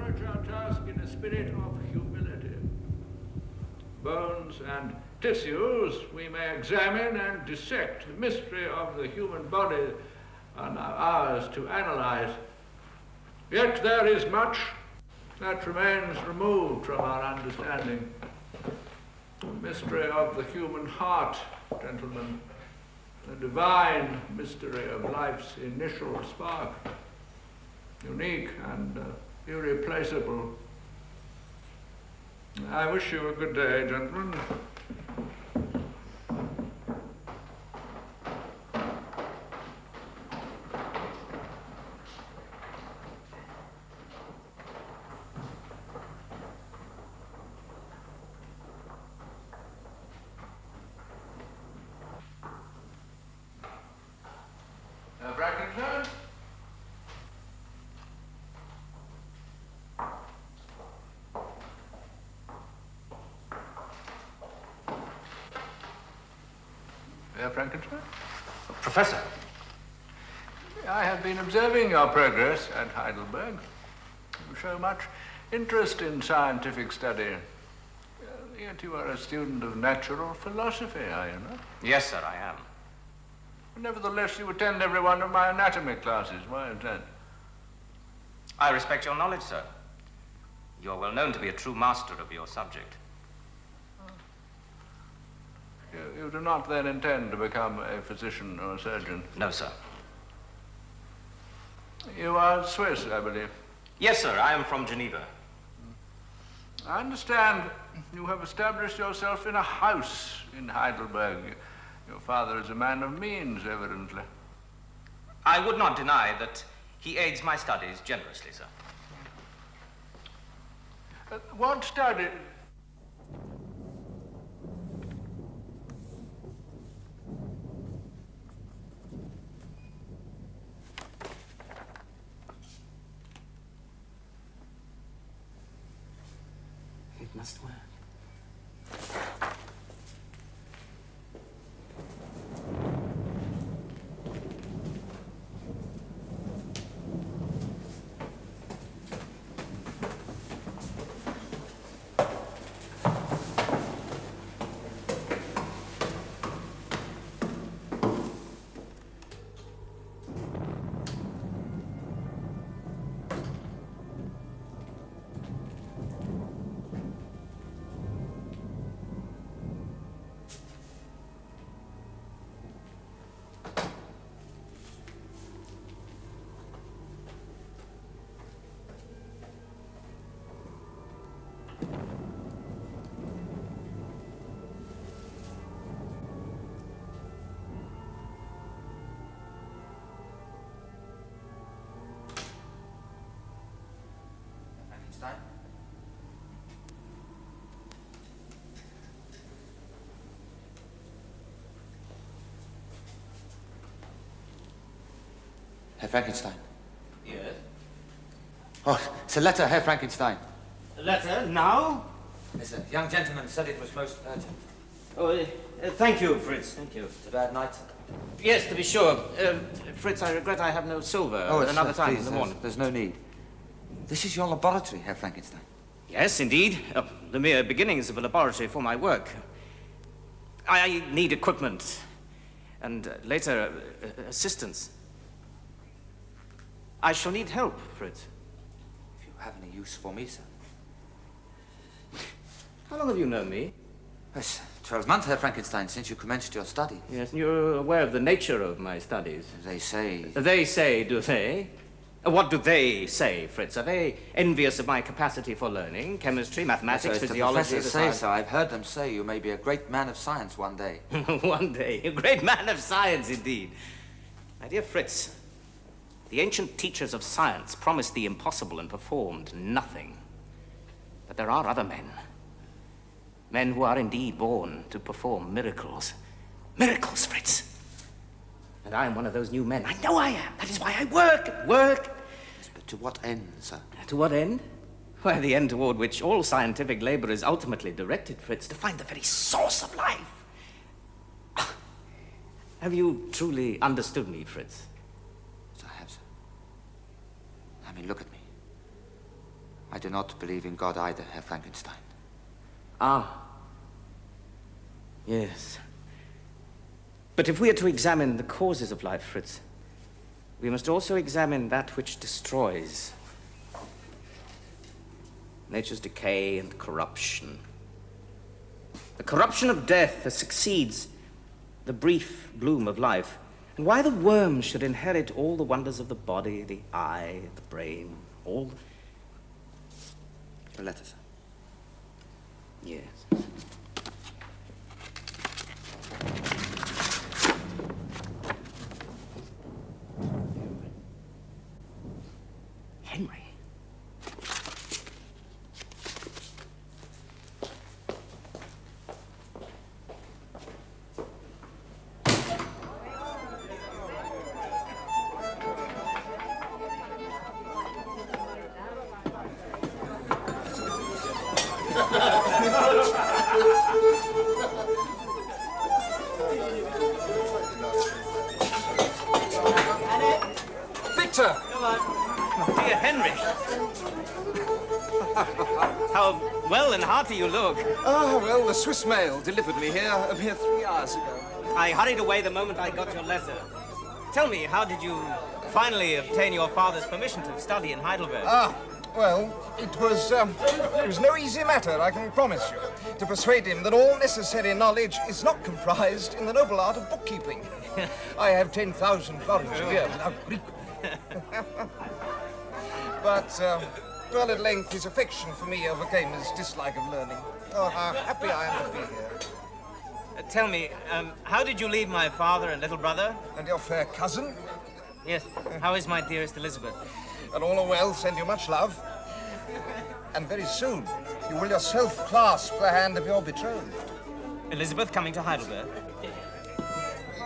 approach our task in a spirit of humility. Bones and tissues we may examine and dissect. The mystery of the human body are now ours to analyze. Yet there is much that remains removed from our understanding. The mystery of the human heart, gentlemen, the divine mystery of life's initial spark, unique and irreplaceable. I wish you a good day, gentlemen. Frankenstein? Herr Frankenstein? Professor. I have been observing your progress at Heidelberg. You show much interest in scientific study. Yet you are a student of natural philosophy, are you not? Yes, sir, I am. Nevertheless, you attend every one of my anatomy classes. Why is that? I respect your knowledge, sir. You're well known to be a true master of your subject. You do not then intend to become a physician or a surgeon? No, sir. You are Swiss, I believe. Yes, sir, I am from Geneva. I understand you have established yourself in a house in Heidelberg. Your father is a man of means, evidently. I would not deny that he aids my studies generously, sir. What study? It must work. Frankenstein? Herr Frankenstein. Yes? Oh, it's a letter, Herr Frankenstein. A letter? Now? Yes, a young gentleman said it was most urgent. Oh, thank you, Fritz. Thank you. It's a bad night, sir. Yes, to be sure. Fritz, I regret I have no silver. Another time in the morning. There's no need. This is your laboratory, Herr Frankenstein. Yes, indeed. The mere beginnings of a laboratory for my work. I need equipment. And later, assistance. I shall need help, Fritz. If you have any use for me, sir. How long have you known me? Yes, 12 months, Herr Frankenstein, since you commenced your study. Yes, and you're aware of the nature of my studies. They say... They say, do they? What do they say, Fritz? Are they envious of my capacity for learning? Chemistry, mathematics, physiology? The professors say so. I've heard them say you may be a great man of science one day. One day. A great man of science, indeed. My dear Fritz, the ancient teachers of science promised the impossible and performed nothing. But there are other men. Men who are indeed born to perform miracles. Miracles, Fritz. And I am one of those new men. I know I am. That is why I work. Yes, but to what end, sir? To what end? Why, the end toward which all scientific labor is ultimately directed, Fritz, to find the very source of life. Have you truly understood me, Fritz? Yes, I have, sir. I mean, look at me. I do not believe in God either, Herr Frankenstein. Ah. Yes. But if we are to examine the causes of life, Fritz, we must also examine that which destroys. Nature's decay and corruption. The corruption of death that succeeds the brief bloom of life. And why the worm should inherit all the wonders of the body, the eye, the brain, all... A letter, sir. Yes. Henry. Victor! Oh, dear Henry. How well and hearty you look. Ah, well, the Swiss mail delivered me here a mere 3 hours ago. I hurried away the moment I got your letter. Tell me, how did you finally obtain your father's permission to study in Heidelberg? Ah, well, it was no easy matter, I can promise you, to persuade him that all necessary knowledge is not comprised in the noble art of bookkeeping. I have 10,000 florins a year without Greek. But, well, at length his affection for me overcame his dislike of learning. Oh, how happy I am to be here. Tell me, how did you leave my father and little brother? And your fair cousin? Yes, how is my dearest Elizabeth? And all are well, send you much love. And very soon, you will yourself clasp the hand of your betrothed. Elizabeth coming to Heidelberg?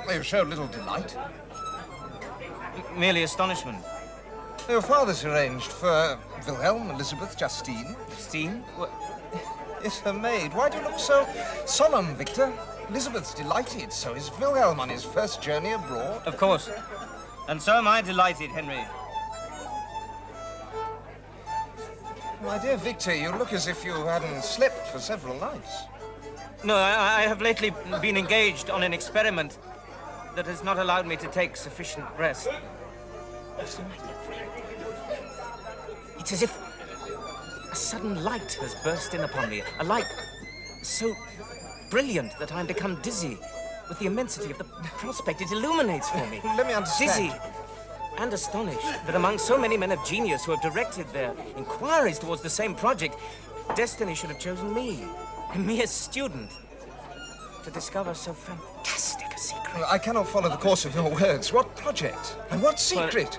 You showed little delight. Merely astonishment. Your father's arranged for Wilhelm, Elizabeth, Justine. Justine? Yes, her maid. Why do you look so solemn, Victor? Elizabeth's delighted, so is Wilhelm on his first journey abroad. Of course. And so am I delighted, Henry. My dear Victor, you look as if you hadn't slept for several nights. No, I have lately been engaged on an experiment that has not allowed me to take sufficient rest. It's as if a sudden light has burst in upon me. A light so brilliant that I'm become dizzy with the immensity of the prospect it illuminates for me. Let me understand. Dizzy and astonished that among so many men of genius who have directed their inquiries towards the same project, destiny should have chosen me, a mere student, to discover so fantastic a secret. I cannot follow the course of your words. What project? And what secret?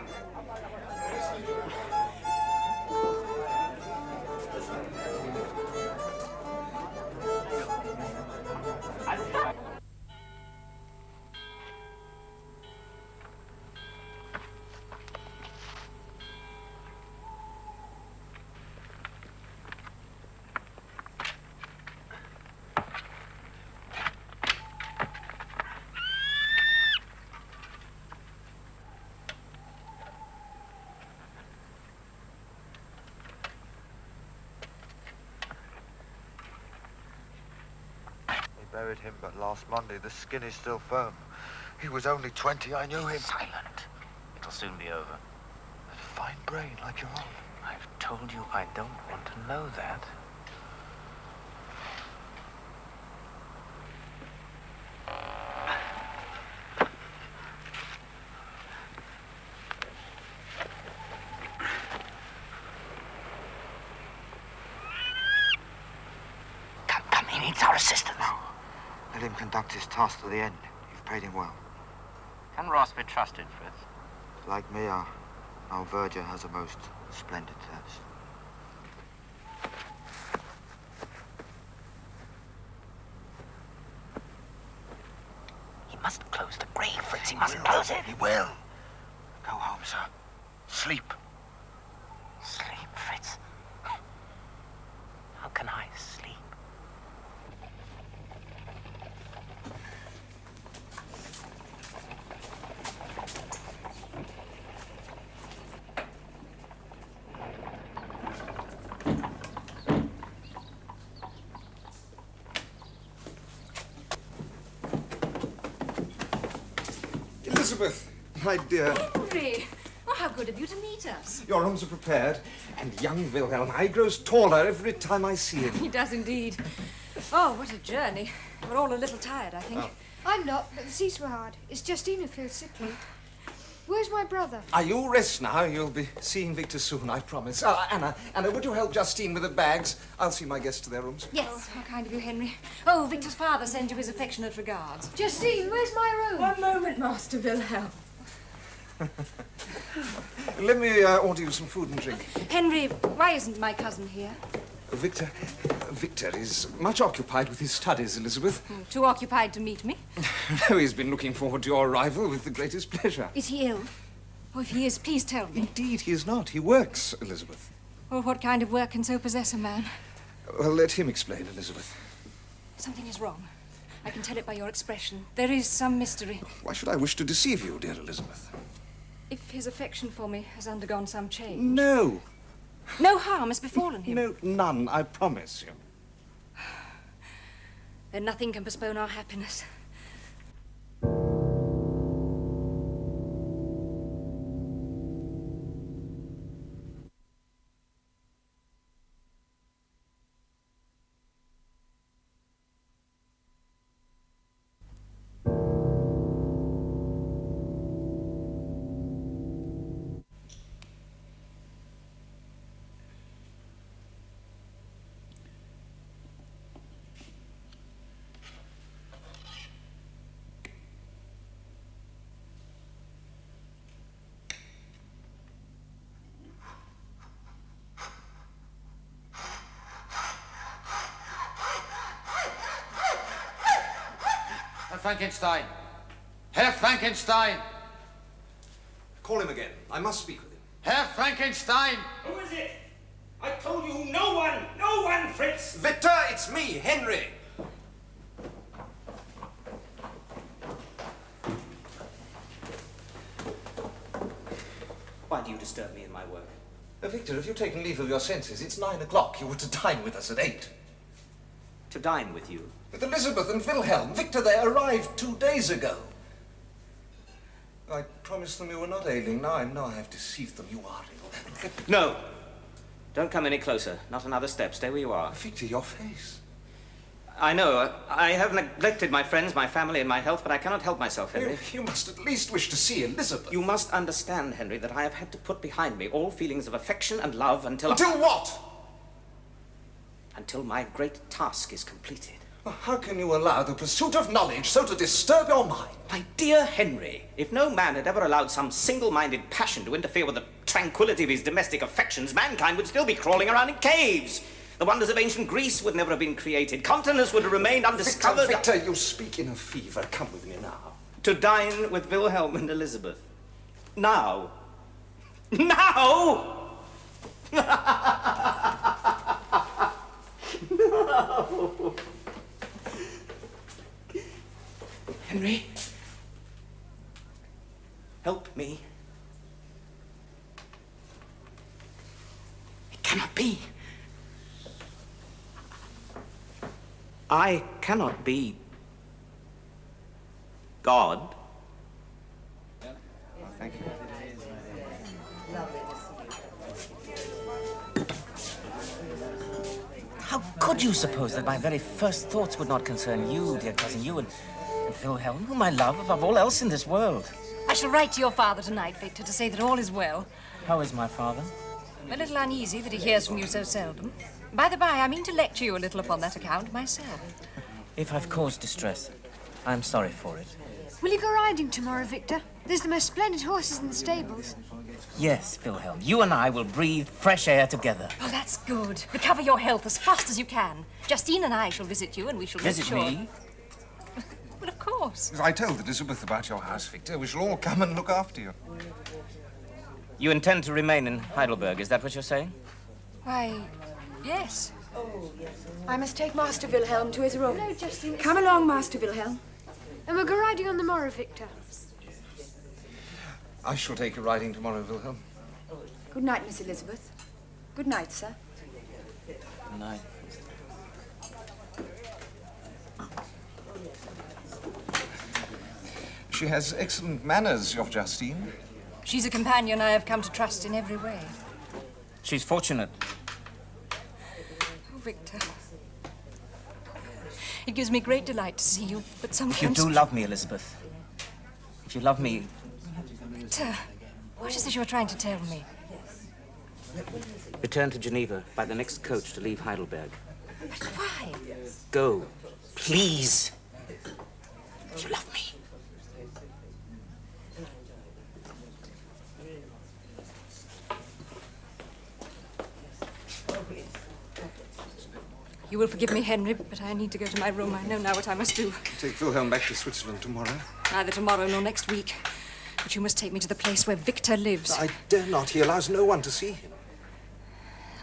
Buried him but last Monday. The skin is still firm. He was only 20. I knew him. Silent. It'll soon be over. A fine brain like your own. I've told you I don't want to know that. Come, he needs our assistance. Let him conduct his task to the end. You've paid him well. Can Ross be trusted, Fritz? Like me, our verger has a most splendid thirst. He must close the grave, Fritz. He must close it. He will. Go home, sir. Sleep. Sleep, Fritz. How can I sleep? Elizabeth, my dear. Henry! Oh, how good of you to meet us. Your rooms are prepared, and young Wilhelm, he grows taller every time I see him. He does indeed. Oh, what a journey. We're all a little tired, I think. Oh. I'm not, but the seats were hard. It's Justine who feels sickly. Where's my brother? You rest now. You'll be seeing Victor soon, I promise. Anna, would you help Justine with the bags? I'll see my guests to their rooms. Yes. Oh, how kind of you, Henry. Oh, Victor's father sends you his affectionate regards. Justine, where's my room? One moment, Master Wilhelm. Let me order you some food and drink. Henry, why isn't my cousin here? Victor is much occupied with his studies, Elizabeth. Too occupied to meet me. No, he's been looking forward to your arrival with the greatest pleasure. Is he ill? Oh, if he is, please tell me. Indeed, he is not. He works, Elizabeth. Oh, what kind of work can so possess a man? Well, let him explain, Elizabeth. Something is wrong. I can tell it by your expression. There is some mystery. Why should I wish to deceive you, dear Elizabeth? If his affection for me has undergone some change. No. No harm has befallen him. No, none, I promise you. Then nothing can postpone our happiness. Herr Frankenstein! Herr Frankenstein! Call him again. I must speak with him. Herr Frankenstein! Who is it? I told you no one, Fritz! Victor, it's me, Henry. Why do you disturb me in my work? Victor, have you taken leave of your senses? It's 9 o'clock. You were to dine with us at 8. To dine with you? With Elizabeth and Wilhelm. Victor, they arrived 2 days ago. I promised them you were not ailing. Now I know I have deceived them. You are ill. No. Don't come any closer. Not another step. Stay where you are. Victor, your face. I know. I have neglected my friends, my family, and my health, but I cannot help myself, Henry. You must at least wish to see Elizabeth. You must understand, Henry, that I have had to put behind me all feelings of affection and love until... Until what? Until my great task is completed. Well, how can you allow the pursuit of knowledge so to disturb your mind? My dear Henry, if no man had ever allowed some single-minded passion to interfere with the tranquility of his domestic affections, mankind would still be crawling around in caves. The wonders of ancient Greece would never have been created. Continents would have remained undiscovered. Victor, you speak in a fever. Come with me now. To dine with Wilhelm and Elizabeth. Now. Now! No! Henry, help me. It cannot be. I cannot be God. Thank you. How could you suppose that my very first thoughts would not concern you, dear cousin, you and Wilhelm, whom I love above all else in this world? I shall write to your father tonight, Victor, to say that all is well. How is my father? A little uneasy that he hears from you so seldom. By the by, I mean to lecture you a little upon that account myself. If I've caused distress, I'm sorry for it. Will you go riding tomorrow, Victor? There's the most splendid horses in the stables. Yes, Wilhelm, you and I will breathe fresh air together. Oh, that's good. Recover your health as fast as you can. Justine and I shall visit you, and we shall Visit make sure... me? Well, of course. I told Elizabeth about your house, Victor. We shall all come and look after you. You intend to remain in Heidelberg, is that what you're saying? Why, yes. I must take Master Wilhelm to his room. No, Justine. Come along, Master Wilhelm. And we'll go riding on the morrow, Victor. I shall take you riding tomorrow, Wilhelm. Good night, Miss Elizabeth. Good night, sir. Good night. She has excellent manners, your Justine. She's a companion I have come to trust in every way. She's fortunate. Oh, Victor. It gives me great delight to see you, but sometimes... If you do love me, Elizabeth, if you love me... Victor, what is it you're trying to tell me? Return to Geneva by the next coach to leave Heidelberg. But why? Go, please. If you love me. You will forgive me, Henry, but I need to go to my room. I know now what I must do. Take Wilhelm back to Switzerland tomorrow. Neither tomorrow nor next week. But you must take me to the place where Victor lives. I dare not. He allows no one to see him.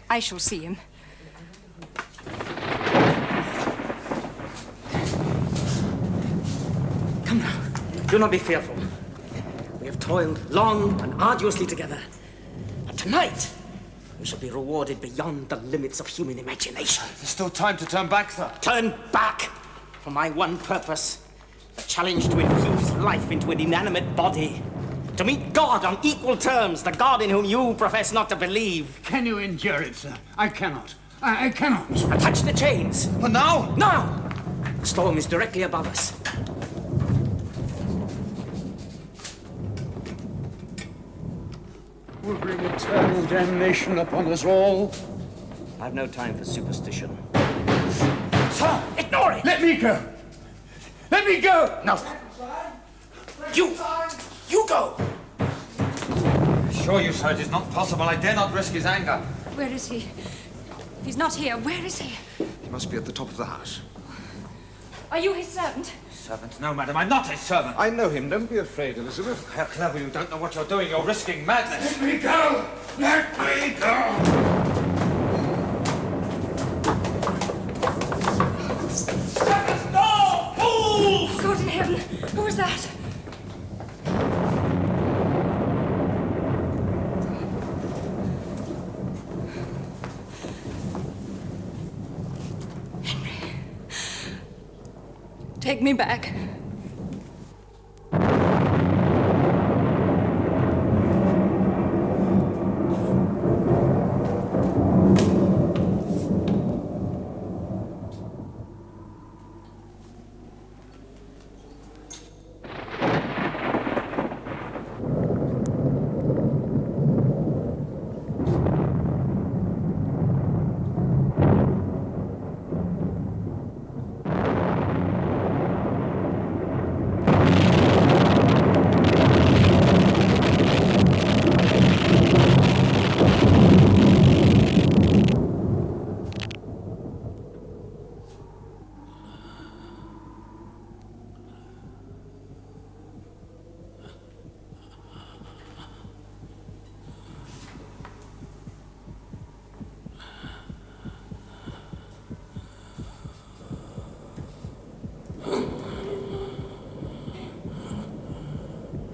I shall see him. Come now. Do not be fearful. We have toiled long and arduously together. But tonight, we shall be rewarded beyond the limits of human imagination. There's still time to turn back, sir. Turn back for my one purpose. The challenge to infuse life into an inanimate body. To meet God on equal terms, the God in whom you profess not to believe. Can you endure it, sir? I cannot. I cannot. Attach the chains. But now? Now! The storm is directly above us. Will bring eternal damnation upon us all. I've no time for superstition. Sir! Ignore it! Let me go! Let me go! No. You go! I assure you, sir, it is not possible. I dare not risk his anger. Where is he? He's not here. Where is he? He must be at the top of the house. Are you his servant? Servant? No, madam, I'm not his servant. I know him. Don't be afraid, Elizabeth. How clever, you don't know what you're doing. You're risking madness. Let me go! Let me go! No! Fools! God in heaven! Who was that? Henry. Take me back.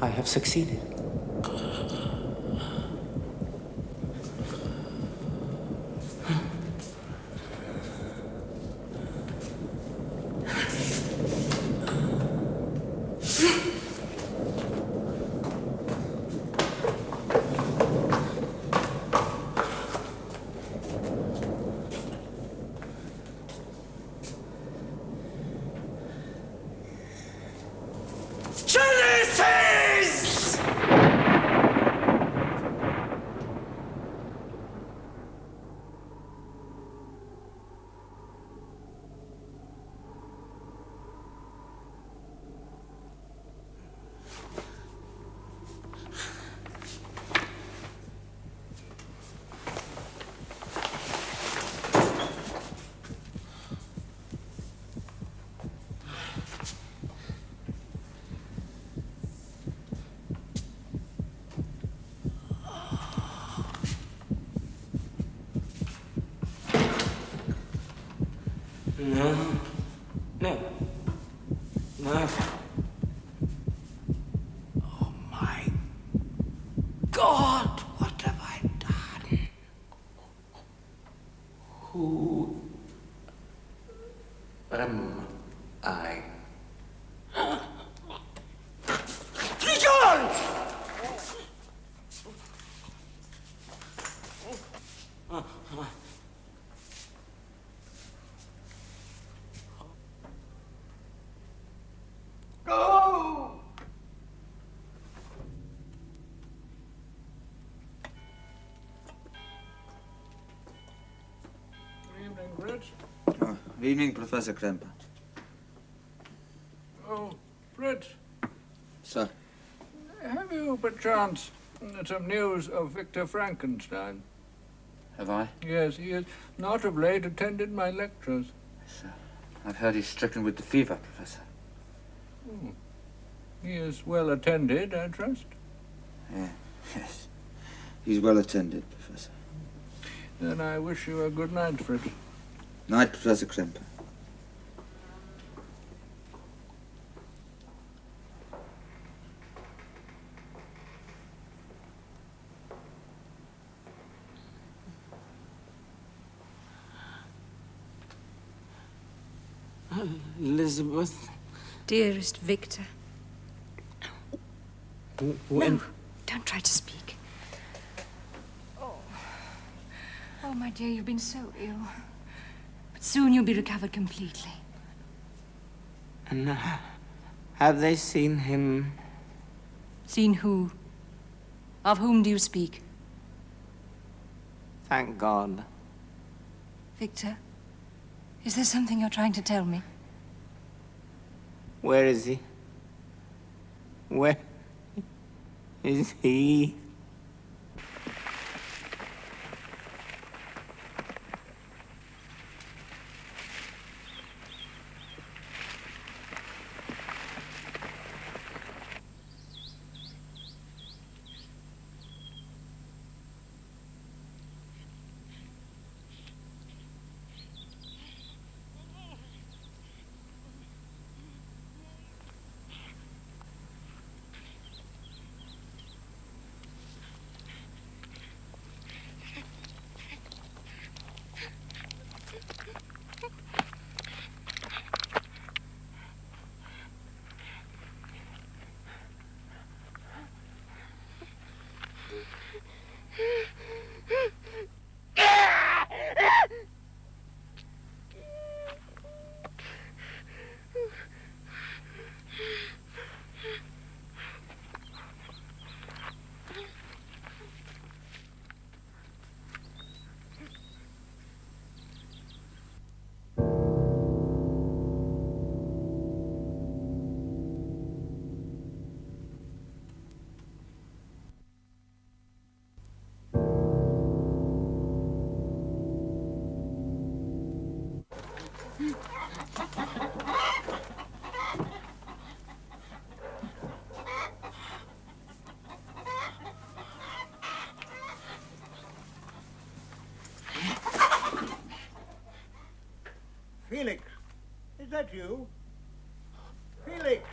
I have succeeded. Genesis! No. No. No. Oh, my God, what have I done? Who am I? Go! Good evening, Fritz. Oh, good evening, Professor Kremper. Oh, Fritz, Sir. have you, perchance, some news of Victor Frankenstein? Have I? Yes, he has not of late attended my lectures. Sir. I've heard he's stricken with the fever, Professor. Oh. He is well attended, I trust. Yeah, yes. He's well attended, Professor. Then I wish you a good night, Fritz. Night, Professor Kremper. Elizabeth? Dearest Victor. When? No, don't try to speak. Oh. Oh, my dear, you've been so ill. But soon you'll be recovered completely. And have they seen him? Seen who? Of whom do you speak? Thank God. Victor, is there something you're trying to tell me? Where is he? Where is he? Felix, is that you? Felix!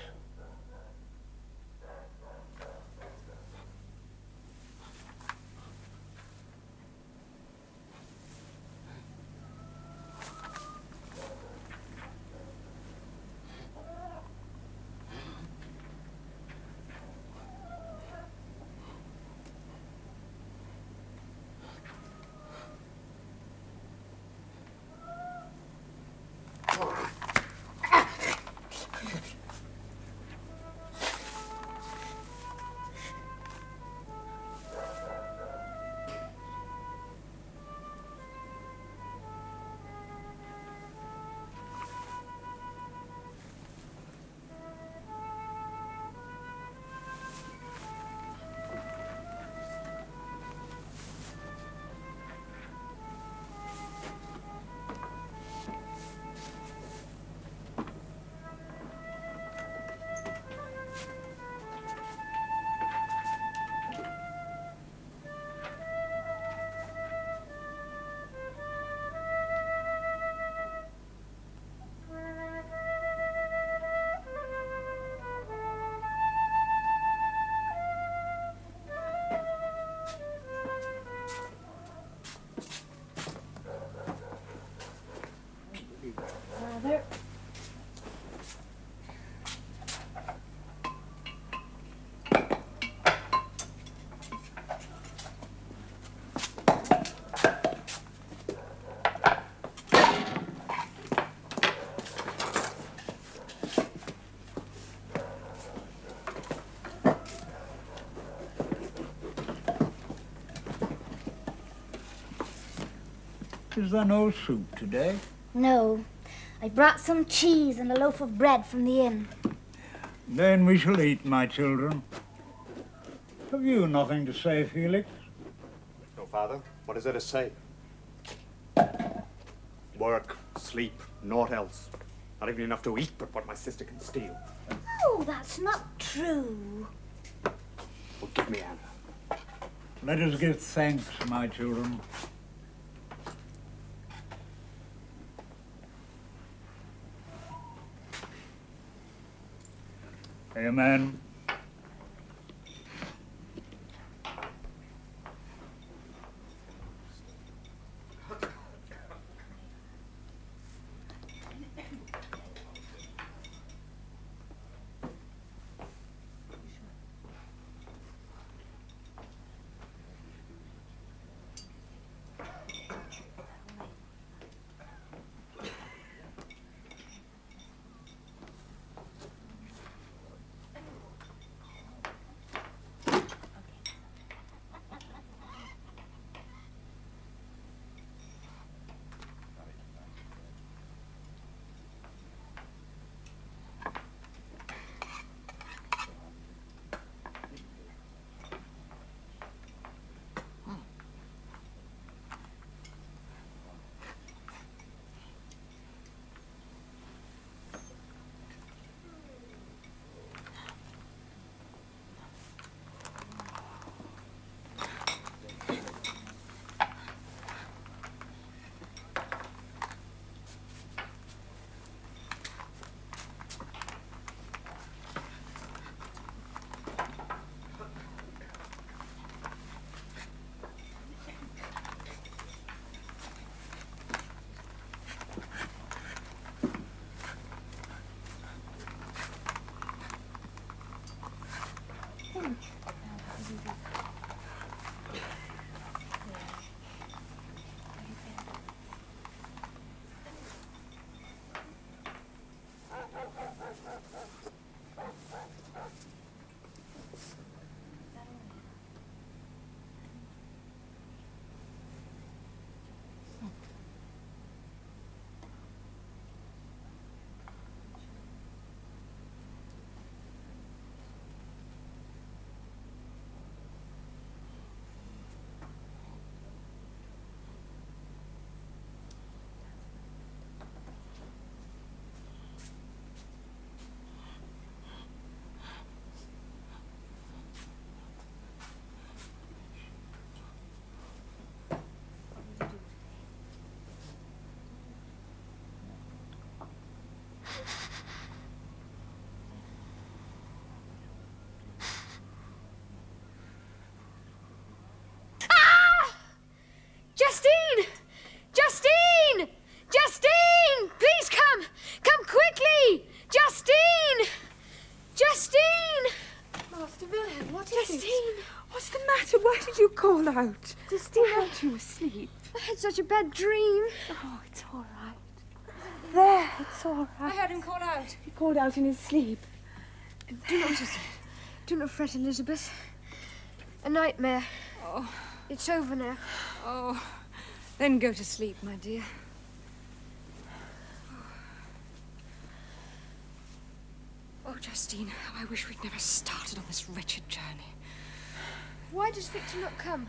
Is there no soup today? No. I brought some cheese and a loaf of bread from the inn. Then we shall eat, my children. Have you nothing to say, Felix? No, Father. What is there to say? Work, sleep, naught else. Not even enough to eat but what my sister can steal. Oh, that's not true. Well, give me Anna. Let us give thanks, my children. Amen. Justine! Justine! Justine! Please come! Come quickly! Justine! Justine! Master Wilhelm, what is Justine! it? What's the matter? Why did you call out? Justine, Weren't you asleep? I had such a bad dream. Oh, it's all right. There, it's all I right. heard him call out. He called out in his sleep. Do not fret, Elizabeth. A nightmare. Oh. It's over now. Oh. Then go to sleep, my dear. Oh, Justine, how I wish we'd never started on this wretched journey. Why does Victor not come?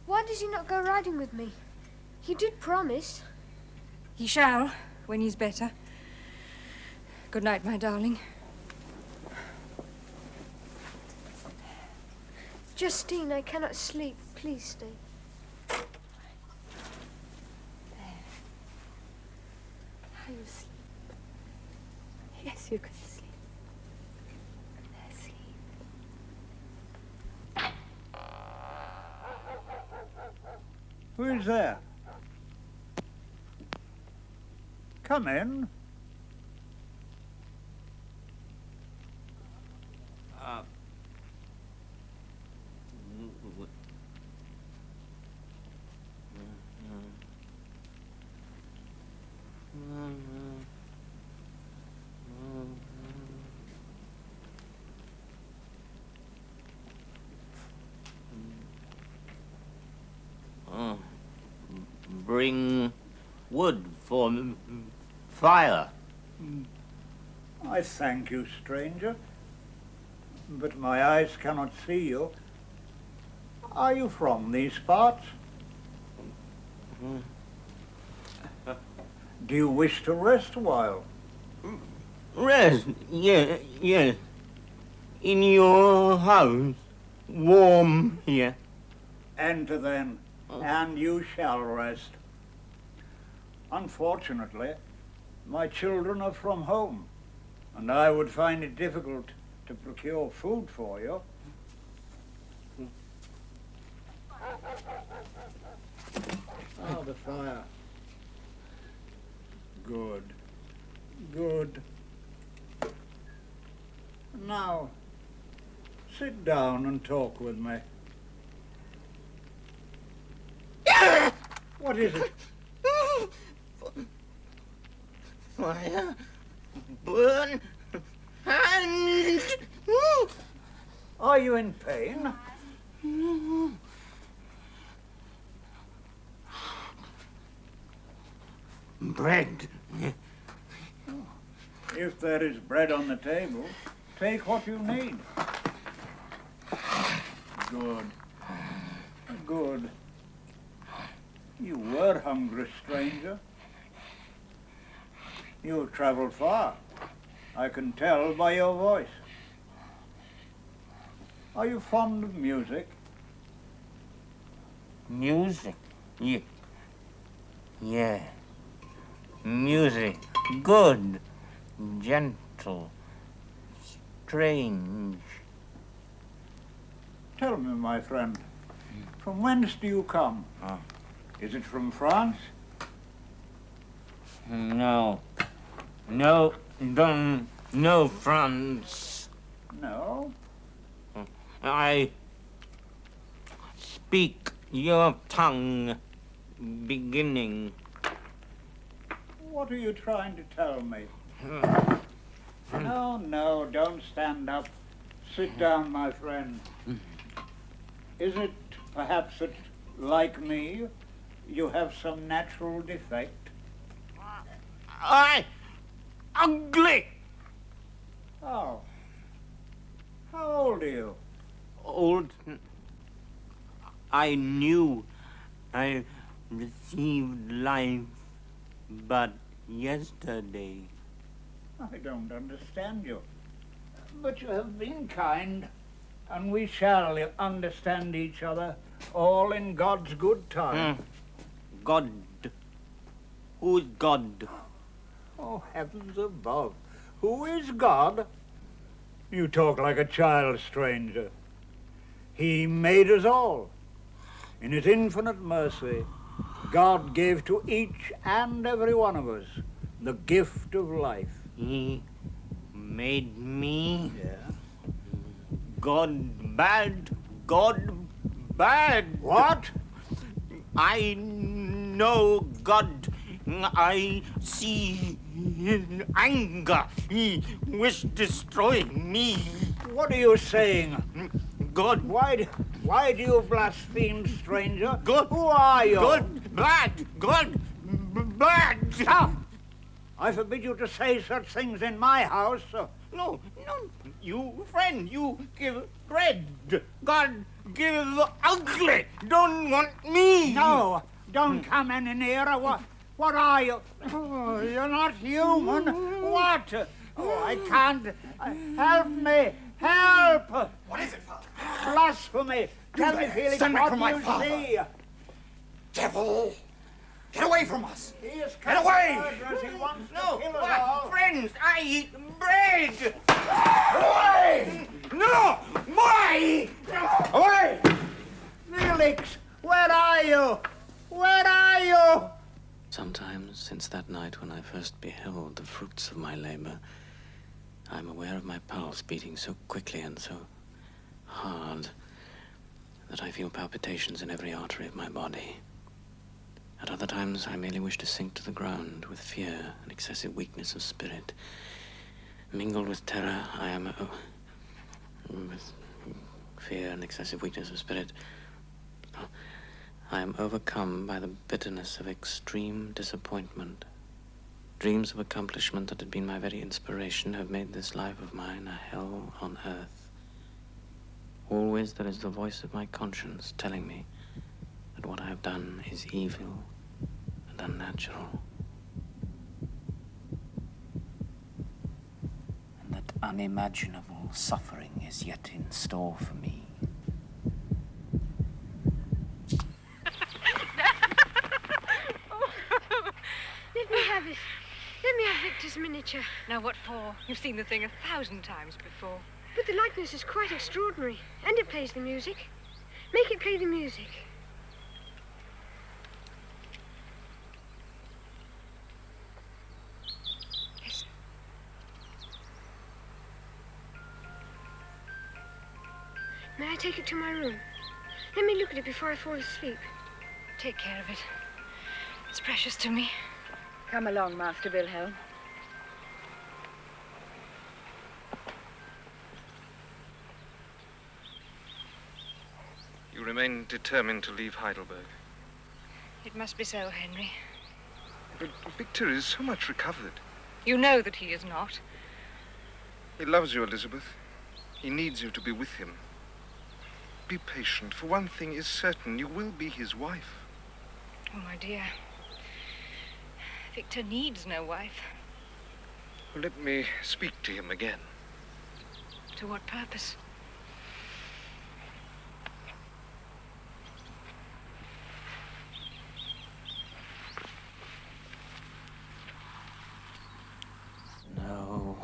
Why does he not go riding with me? He did promise. He shall, when he's better. Good night, my darling. Justine, I cannot sleep. Please stay. Are you asleep? Yes, you can sleep. Sleep. Who is there? Come in. bring wood for fire. I thank you, stranger, but my eyes cannot see you. Are you from these parts? Do you wish to rest a while? Rest, yes. In your house, warm here. Enter then, and you shall rest. Unfortunately, my children are from home, and I would find it difficult to procure food for you. Ah, the fire. Good. Good. Now, sit down and talk with me. What is it? Fire, burn, hand. Are you in pain? Bread. If there is bread on the table, take what you need. Good. Good. You were hungry, stranger. You have traveled far. I can tell by your voice. Are you fond of music? Music? Yeah. Music. Good. Gentle. Strange. Tell me, my friend, from whence do you come? Is it from France? No, France. No? I speak your tongue, beginning. What are you trying to tell me? No, don't stand up. Sit down, my friend. Is it perhaps that, like me, you have some natural defect? Ugly! Oh. How old are you? Old? I knew I received life but yesterday. I don't understand you. But you have been kind, and we shall understand each other, all in God's good time. God. Who's God? Oh, heavens above. Who is God? You talk like a child, stranger. He made us all. In his infinite mercy, God gave to each and every one of us the gift of life. He made me? Yeah. God bad. God bad. What? I know God. I see anger. He wished destroying me. What are you saying? God. Why do you blaspheme, stranger? God. Who are you? God bad. God bad. Stop! I forbid you to say such things in my house. No. You, friend, you give bread. God give ugly. Don't want me. No, don't come any nearer. What are you? Oh, you're not human. What? Oh, I can't. Help me! Help! What is it, Father? Blasphemy! Tell me, Felix, Stand back what from do my you father. see? Devil! Get away from us! He is Get away! murderers. He wants to No, kill us all. friends, I eat bread. Away! No, why? Away! Felix, where are you? Where are you? Sometimes, since that night when I first beheld the fruits of my labor, I am aware of my pulse beating so quickly and so hard that I feel palpitations in every artery of my body. At other times, I merely wish to sink to the ground with fear and excessive weakness of spirit. Mingled with terror, I am... with fear and excessive weakness of spirit, I am overcome by the bitterness of extreme disappointment. Dreams of accomplishment that had been my very inspiration have made this life of mine a hell on earth. Always there is the voice of my conscience telling me that what I have done is evil and unnatural. And that unimaginable suffering is yet in store for me. Let me have it. Let me have Victor's miniature. Now, what for? You've seen the thing 1,000 times before. But the likeness is quite extraordinary. And it plays the music. Make it play the music. Listen. May I take it to my room? Let me look at it before I fall asleep. Take care of it. It's precious to me. Come along, Master Wilhelm. You remain determined to leave Heidelberg. It must be so, Henry. But Victor is so much recovered. You know that he is not. He loves you, Elizabeth. He needs you to be with him. Be patient, for one thing is certain, you will be his wife. Oh, my dear. Victor needs no wife. Let me speak to him again. To what purpose? No.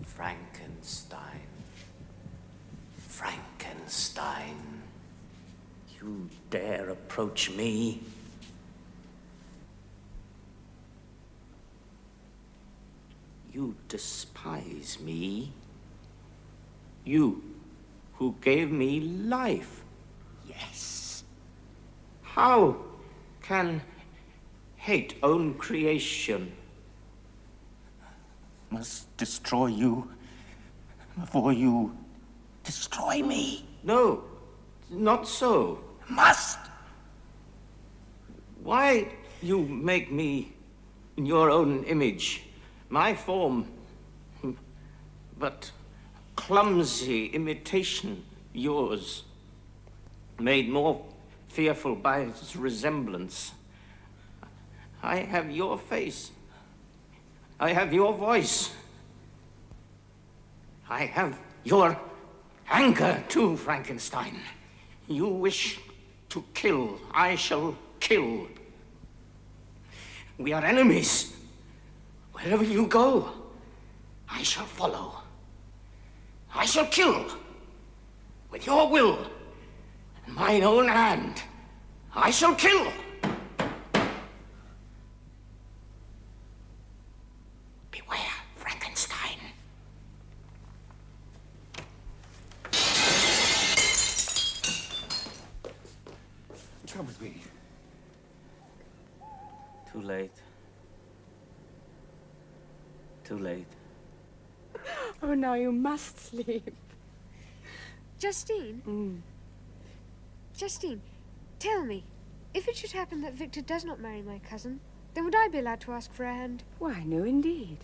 Frankenstein. Frankenstein. You dare approach me? You despise me? You, who gave me life? Yes. How can hate own creation? Must destroy you before you destroy me? No, not so. Must! Why you make me in your own image, my form, but clumsy imitation, yours, made more fearful by its resemblance. I have your face. I have your voice. I have your anger too, Frankenstein. You wish to kill. I shall kill. We are enemies. Wherever you go, I shall follow. I shall kill. With your will and mine own hand, I shall kill. Beware, Frankenstein. Come with me. Too late. Too late. Oh, now you must sleep. Justine? Justine, tell me, if it should happen that Victor does not marry my cousin, then would I be allowed to ask for a hand? Why, no, indeed.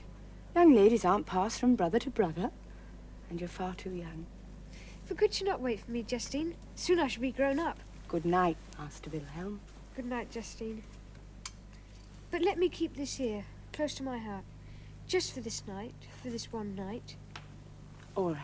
Young ladies aren't passed from brother to brother, and you're far too young. For could you not wait for me, Justine? Soon I shall be grown up. Good night, Master Wilhelm. Good night, Justine. But let me keep this here, close to my heart. Just for this night, for this one night. All right.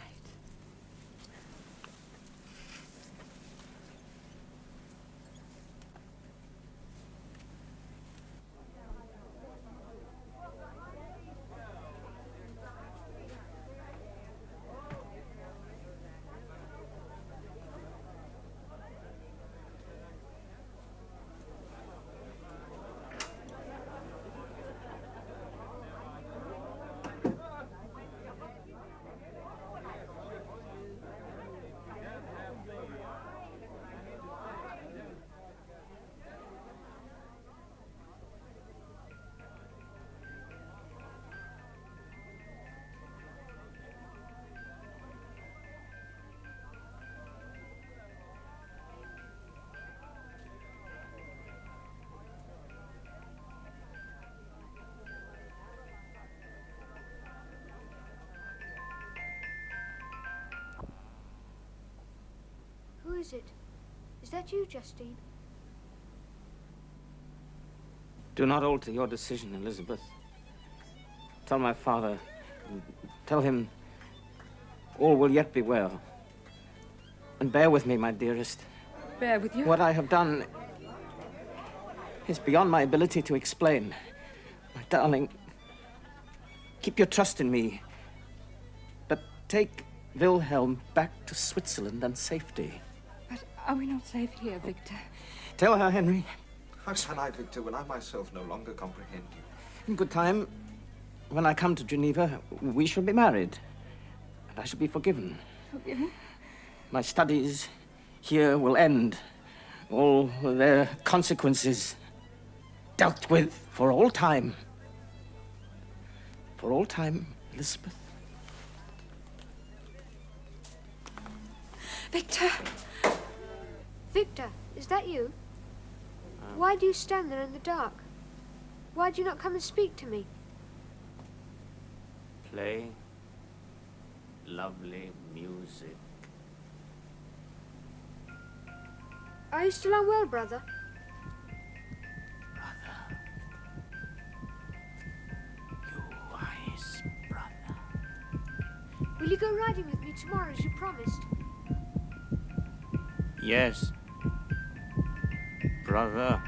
is it? Is that you, Justine? Do not alter your decision, Elizabeth. Tell my father, tell him all will yet be well. And bear with me, my dearest. Bear with you? What I have done is beyond my ability to explain. My darling, keep your trust in me. But take Wilhelm back to Switzerland and safety. But are we not safe here, Victor? Tell her, Henry. How can I, Victor, when I myself no longer comprehend you? In good time, when I come to Geneva, we shall be married. And I shall be forgiven. Forgiven? My studies here will end. All their consequences dealt with for all time. For all time, Elizabeth. Victor! Victor, is that you? Why do you stand there in the dark? Why do you not come and speak to me? Play lovely music. Are you still unwell, brother? Wise brother. Will you go riding with me tomorrow as you promised? Yes, brother.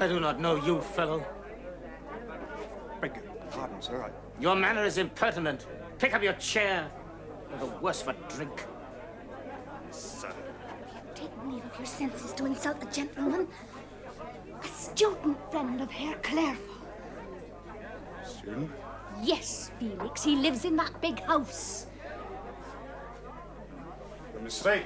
I do not know you, fellow. Beg your pardon, sir. Your manner is impertinent. Pick up your chair. You're the worse for drink. Sir. Take leave of your senses to insult a gentleman. A student friend of Herr Clerval. Student? Yes, Felix. He lives in that big house. A mistake.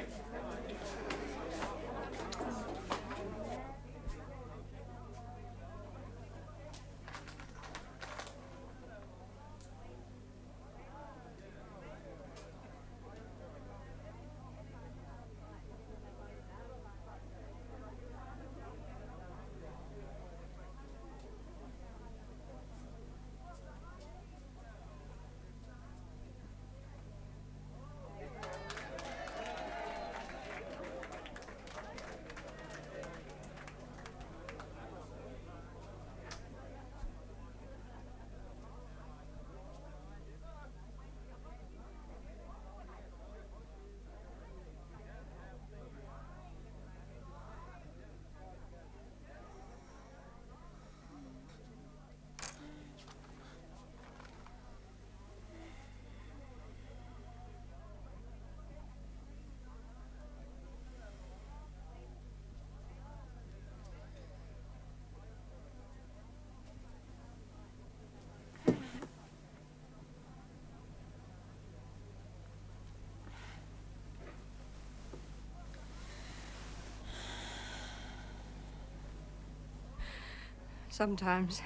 Sometimes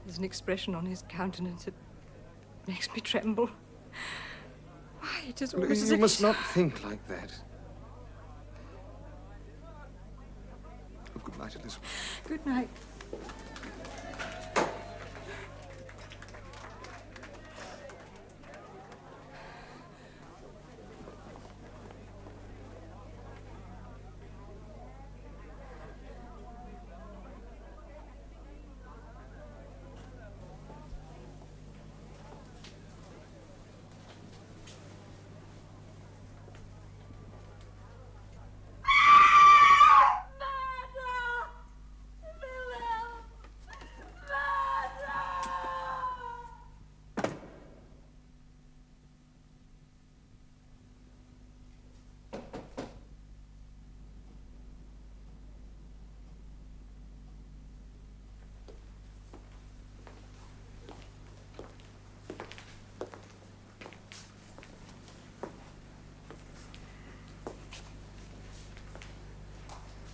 there's an expression on his countenance that makes me tremble. Why, it is almost as You if must not think like that. Oh, good night, Elizabeth. Good night.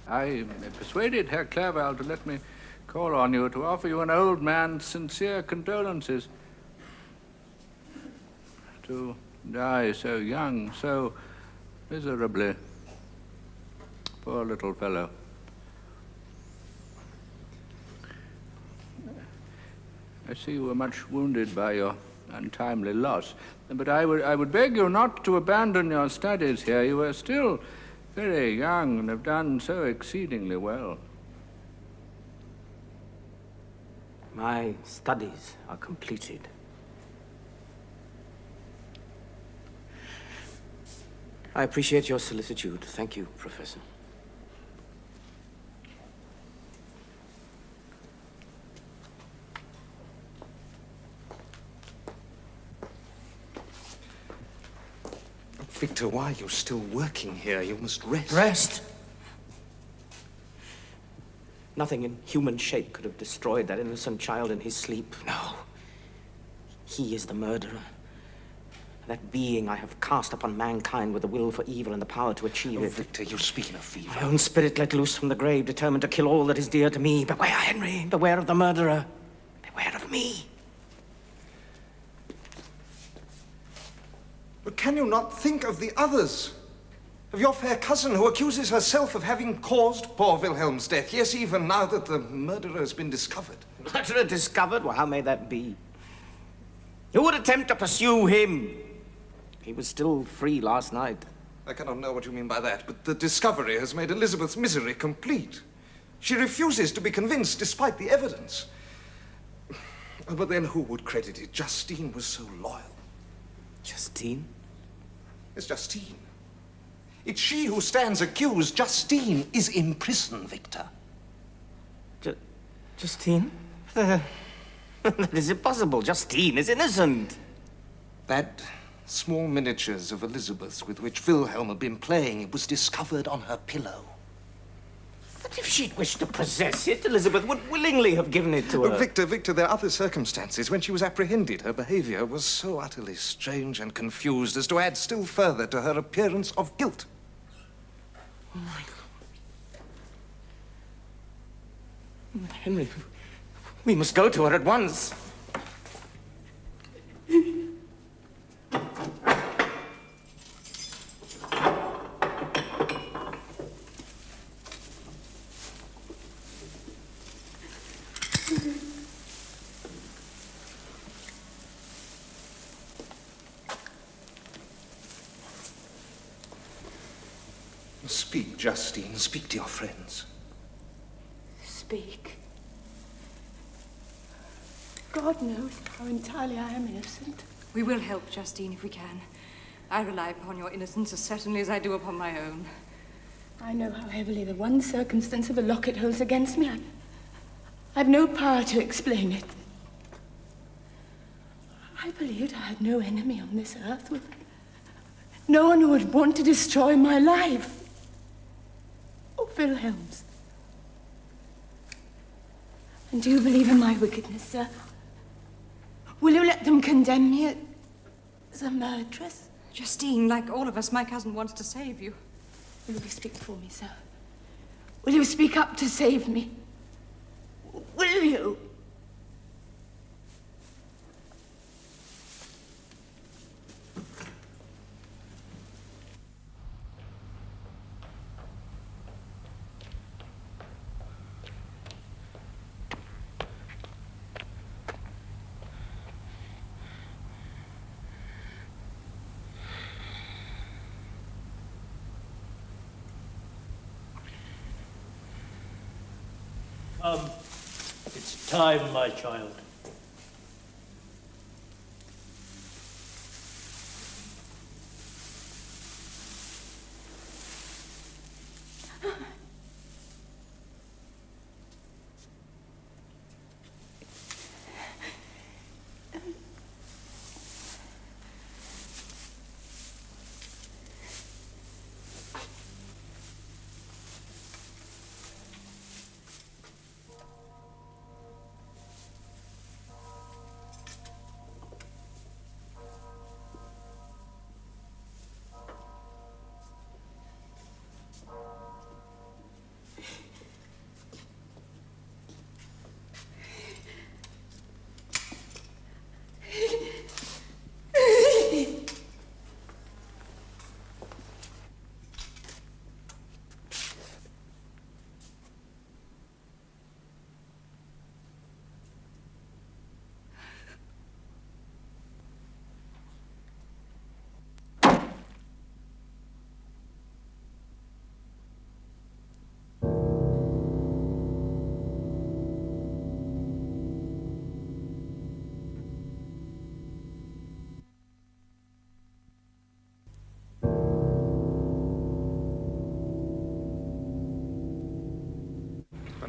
I persuaded Herr Clerval to let me call on you to offer you an old man's sincere condolences. To die so young, so miserably. Poor little fellow. I see you were much wounded by your untimely loss, but I would beg you not to abandon your studies here. You are still very young and have done so exceedingly well. My studies are completed. I appreciate your solicitude. Thank you, Professor. Victor, why are you still working here? You must rest. Rest? Nothing in human shape could have destroyed that innocent child in his sleep. No. He is the murderer. That being I have cast upon mankind with the will for evil and the power to achieve it. Victor, you speak in a fever. My own spirit let loose from the grave, determined to kill all that is dear to me. Beware, Henry. Beware of the murderer. Beware of me. But can you not think of the others? Of your fair cousin who accuses herself of having caused poor Wilhelm's death. Yes, even now that the murderer has been discovered. Murderer discovered? Well, how may that be? Who would attempt to pursue him? He was still free last night. I cannot know what you mean by that, but the discovery has made Elizabeth's misery complete. She refuses to be convinced despite the evidence. But then who would credit it? Justine was so loyal. Justine? It's Justine. It's she who stands accused. Justine is in prison, Victor. Justine? That is impossible. Justine is innocent. That small miniatures of Elizabeth's with which Wilhelm had been playing, it was discovered on her pillow. But if she'd wished to possess it, Elizabeth would willingly have given it to her. Victor, there are other circumstances. When she was apprehended, her behavior was so utterly strange and confused as to add still further to her appearance of guilt. Oh, my God. Henry, we must go to her at once. Speak, Justine. Speak to your friends. Speak. God knows how entirely I am innocent. We will help, Justine, if we can. I rely upon your innocence as certainly as I do upon my own. I know how heavily the one circumstance of the locket holds against me. I've no power to explain it. I believed I had no enemy on this earth. No one who would want to destroy my life. Oh, Wilhelm's. And do you believe in my wickedness, sir? Will you let them condemn me as a murderess? Justine, like all of us, my cousin wants to save you. Will you speak for me, sir? Will you speak up to save me? Will you? It's time, my child.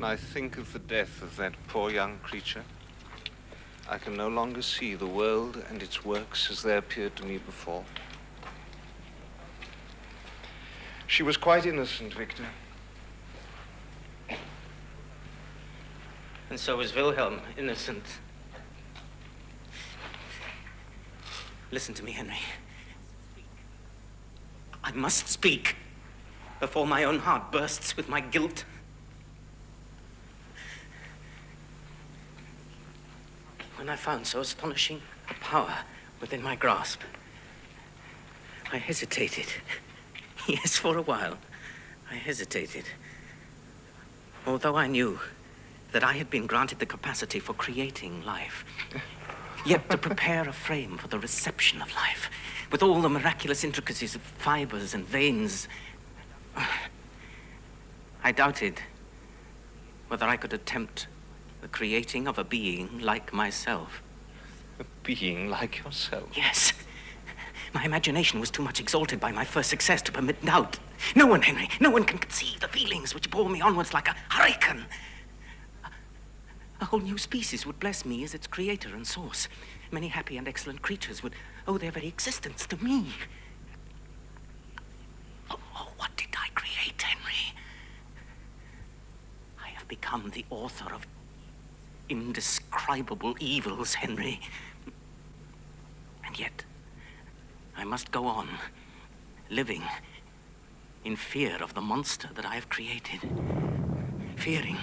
When I think of the death of that poor young creature, I can no longer see the world and its works as they appeared to me before. She was quite innocent, Victor. And so was Wilhelm innocent. Listen to me, Henry. I must speak before my own heart bursts with my guilt. When I found so astonishing a power within my grasp, I hesitated. Yes, for a while, I hesitated. Although I knew that I had been granted the capacity for creating life, yet to prepare a frame for the reception of life, with all the miraculous intricacies of fibers and veins, I doubted whether I could attempt the creating of a being like myself. A being like yourself? Yes. My imagination was too much exalted by my first success to permit doubt. No one, Henry, no one can conceive the feelings which bore me onwards like a hurricane. A whole new species would bless me as its creator and source. Many happy and excellent creatures would owe their very existence to me. Oh, what did I create, Henry? I have become the author of indescribable evils, Henry. And yet, I must go on, living in fear of the monster that I have created. Fearing,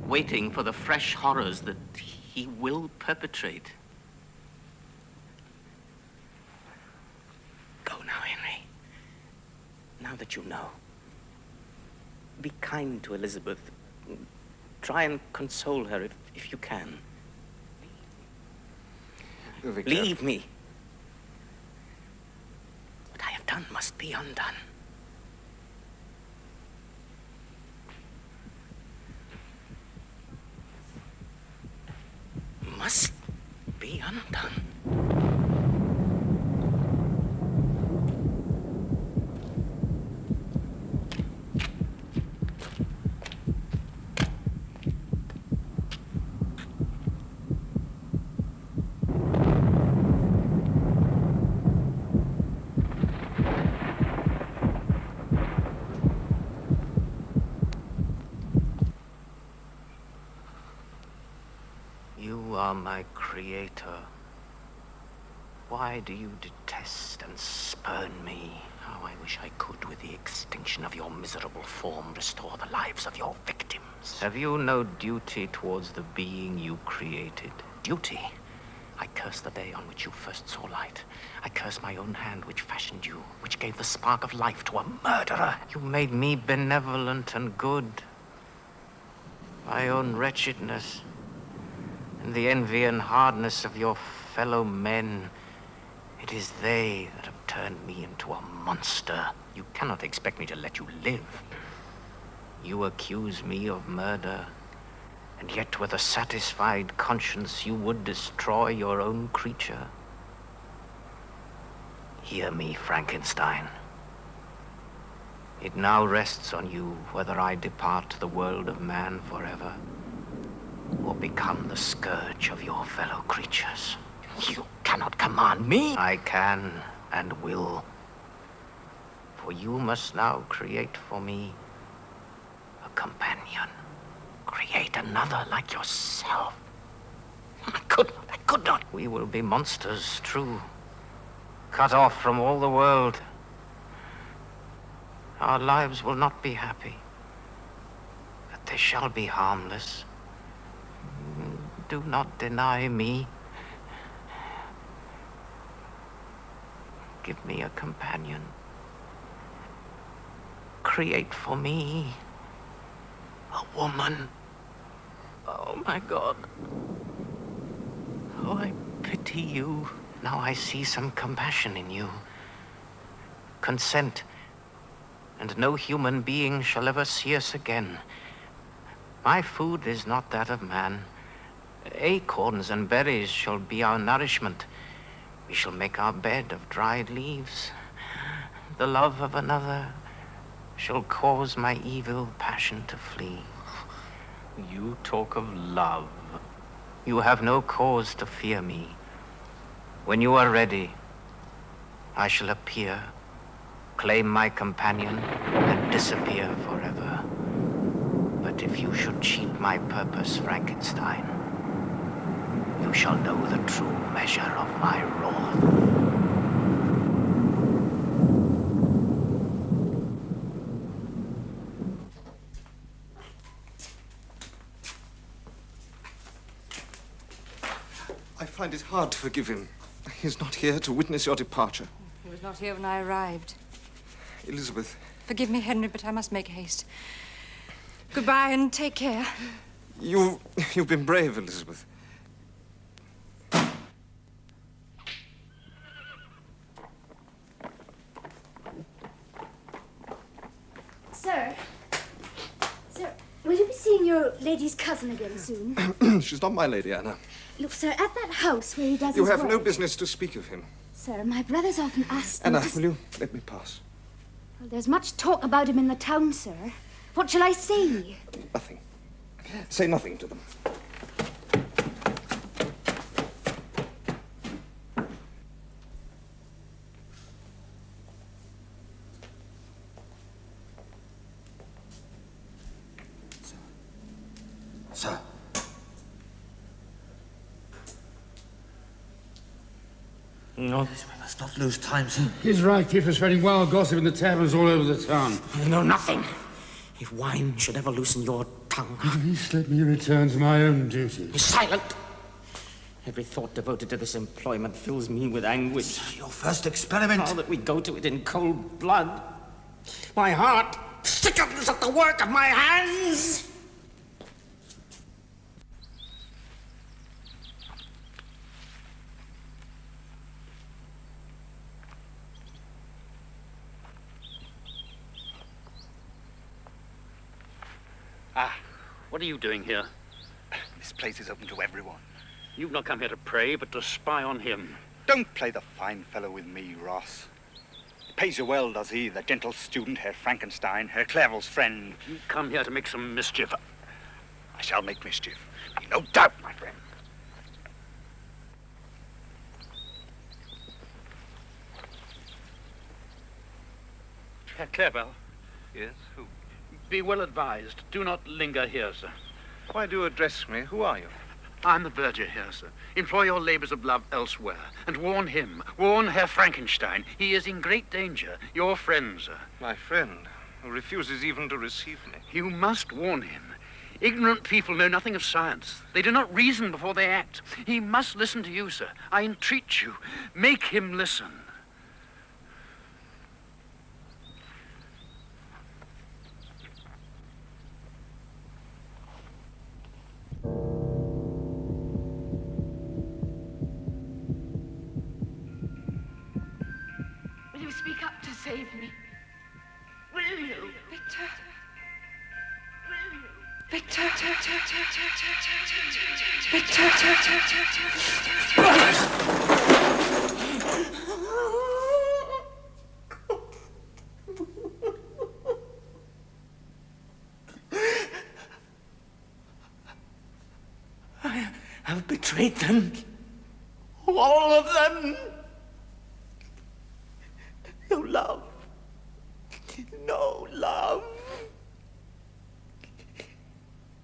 waiting for the fresh horrors that he will perpetrate. Go now, Henry. Now that you know, be kind to Elizabeth. Try and console her if you can. Victor. Leave me. What I have done must be undone. Must be undone. You are my creator. Why do you detest and spurn me? How I wish I could, with the extinction of your miserable form, restore the lives of your victims. Have you no duty towards the being you created? Duty? I curse the day on which you first saw light. I curse my own hand which fashioned you, which gave the spark of life to a murderer. You made me benevolent and good. My own wretchedness and the envy and hardness of your fellow men, it is they that have turned me into a monster. You cannot expect me to let you live. You accuse me of murder, and yet with a satisfied conscience you would destroy your own creature. Hear me, Frankenstein. It now rests on you whether I depart the world of man forever, or become the scourge of your fellow creatures. You cannot command me. I can and will. For you must now create for me a companion. Create another like yourself. I could not. We will be monsters, true. Cut off from all the world. Our lives will not be happy, but they shall be harmless. Do not deny me. Give me a companion. Create for me a woman. Oh, my God. Oh, I pity you. Now I see some compassion in you. Consent, and no human being shall ever see us again. My food is not that of man. Acorns and berries shall be our nourishment. We shall make our bed of dried leaves. The love of another shall cause my evil passion to flee. You talk of love. You have no cause to fear me. When you are ready, I shall appear, claim my companion, and disappear forever. But if you should cheat my purpose, Frankenstein, you shall know the true measure of my wrath. I find it hard to forgive him. He's not here to witness your departure. He was not here when I arrived. Elizabeth. Forgive me, Henry, but I must make haste. Goodbye and take care. You've been brave, Elizabeth. Sir, will you be seeing your lady's cousin again soon? She's not my lady, Anna. Look, sir, at that house where he does You his have work. no business to speak of him. Sir, my brother's often asked me Anna, to... will you let me pass? Well, there's much talk about him in the town, sir. What shall I say? Nothing. Say nothing to them. Sir. No. We must not lose time, sir. He's right. People are spreading wild gossip in the taverns all over the town. You know nothing. If wine should ever loosen your tongue... At least let me return to my own duties. Be silent! Every thought devoted to this employment fills me with anguish. Sir, your first experiment. Now that we go to it in cold blood, my heart sickens at the work of my hands! What are you doing here? This place is open to everyone. You've not come here to pray, but to spy on him. Don't play the fine fellow with me, Ross. It pays you well, does he, the gentle student, Herr Frankenstein, Herr Clerval's friend? You come here to make some mischief. I shall make mischief. Be no doubt, my friend. Herr Clerval, Yes, who? be well advised. Do not linger here, sir. Why do you address me? Who are you? I'm the verger here, sir. Employ your labors of love elsewhere, and warn him. Warn Herr Frankenstein. He is in great danger. Your friend, sir. My friend, who refuses even to receive me. You must warn him. Ignorant people know nothing of science. They do not reason before they act. He must listen to you, sir. I entreat you. Make him listen. Will you speak up to save me? Will you? Victor. Will you? Victor. I have betrayed them. All of them. No love. No love.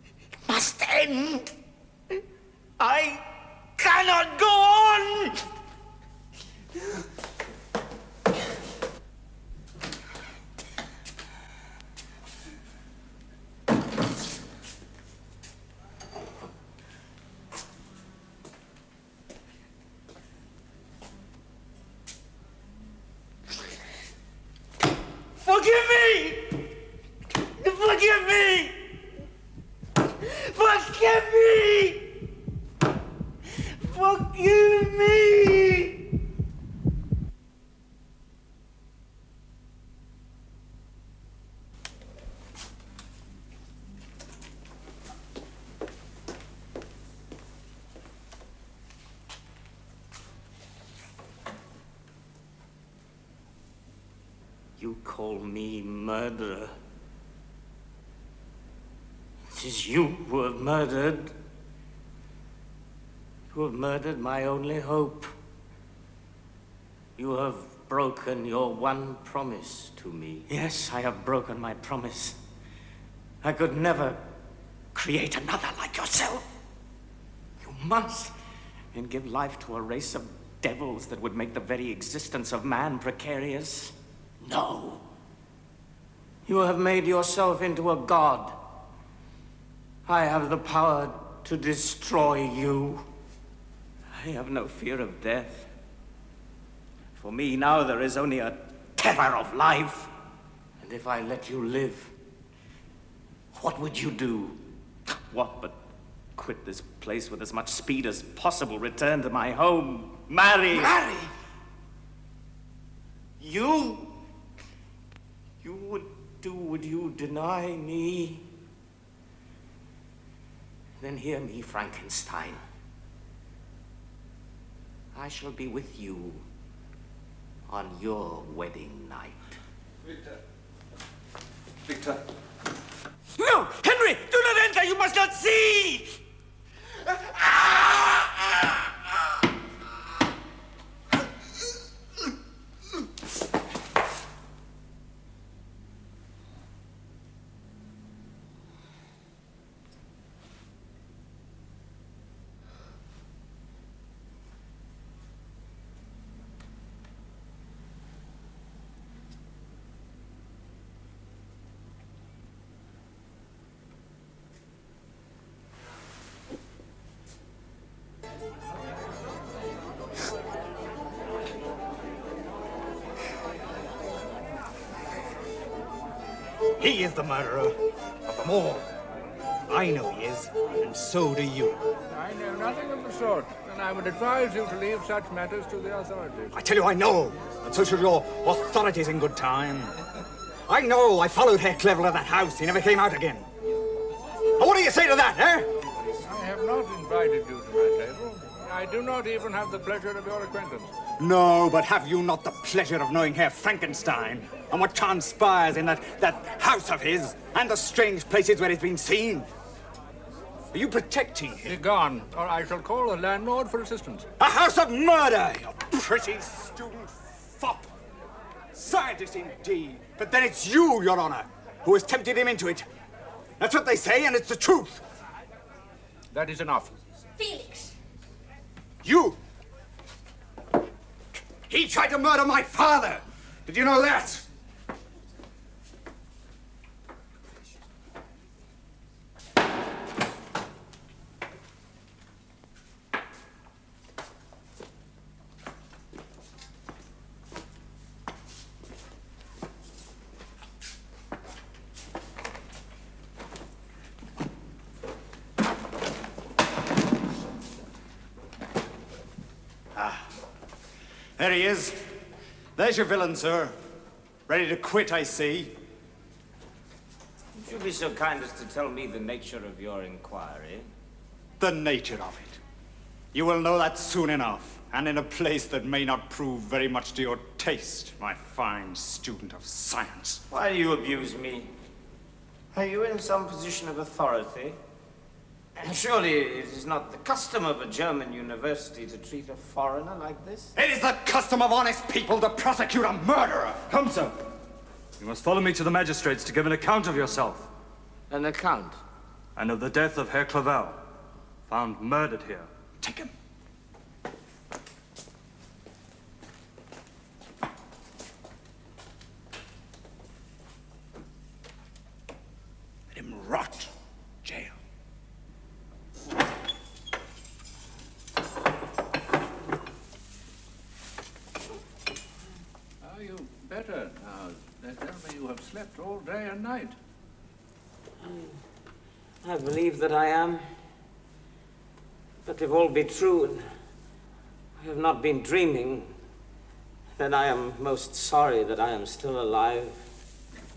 It must end. I cannot go on. Forgive me! Forgive me! Forgive me! Forgive me! You call me murderer. It is you who have murdered. You have murdered my only hope. You have broken your one promise to me. Yes, I have broken my promise. I could never create another like yourself. You must, and give life to a race of devils that would make the very existence of man precarious. No. You have made yourself into a god. I have the power to destroy you. I have no fear of death. For me now there is only a terror of life. And if I let you live, what would you do? What but quit this place with as much speed as possible, return to my home, marry? Marry? You would do, would you deny me? Then hear me, Frankenstein. I shall be with you on your wedding night. Victor. Victor. No! Henry! Do not enter! You must not see! He is the murderer of them all. I know he is, and so do you. I know nothing of the sort, and I would advise you to leave such matters to the authorities. I tell you I know, and so should your authorities in good time. I know I followed Herr Clevel to that house. He never came out again. Now, what do you say to that, eh? I have not invited you to my table. I do not even have the pleasure of your acquaintance. No, but have you not the pleasure of knowing Herr Frankenstein and what transpires in that house of his and the strange places where he's been seen? Are you protecting him? Begone, or I shall call the landlord for assistance. A house of murder, you pretty student fop. Scientist indeed, but then it's you, Your Honor, who has tempted him into it. That's what they say, and it's the truth. That is enough. Felix! You! He tried to murder my father! Did you know that? There he is. There's your villain, sir. Ready to quit, I see. Would you be so kind as to tell me the nature of your inquiry? The nature of it. You will know that soon enough, and in a place that may not prove very much to your taste, my fine student of science. Why do you abuse me? Are you in some position of authority? Surely it is not the custom of a German university to treat a foreigner like this? It is the custom of honest people to prosecute a murderer! Come, sir. You must follow me to the magistrates to give an account of yourself. An account? And of the death of Herr Clavel, found murdered here. Take him. Let him rot. Jail. Are you better now? They tell me you have slept all day and night. I believe that I am. But if all be true, and I have not been dreaming, then I am most sorry that I am still alive.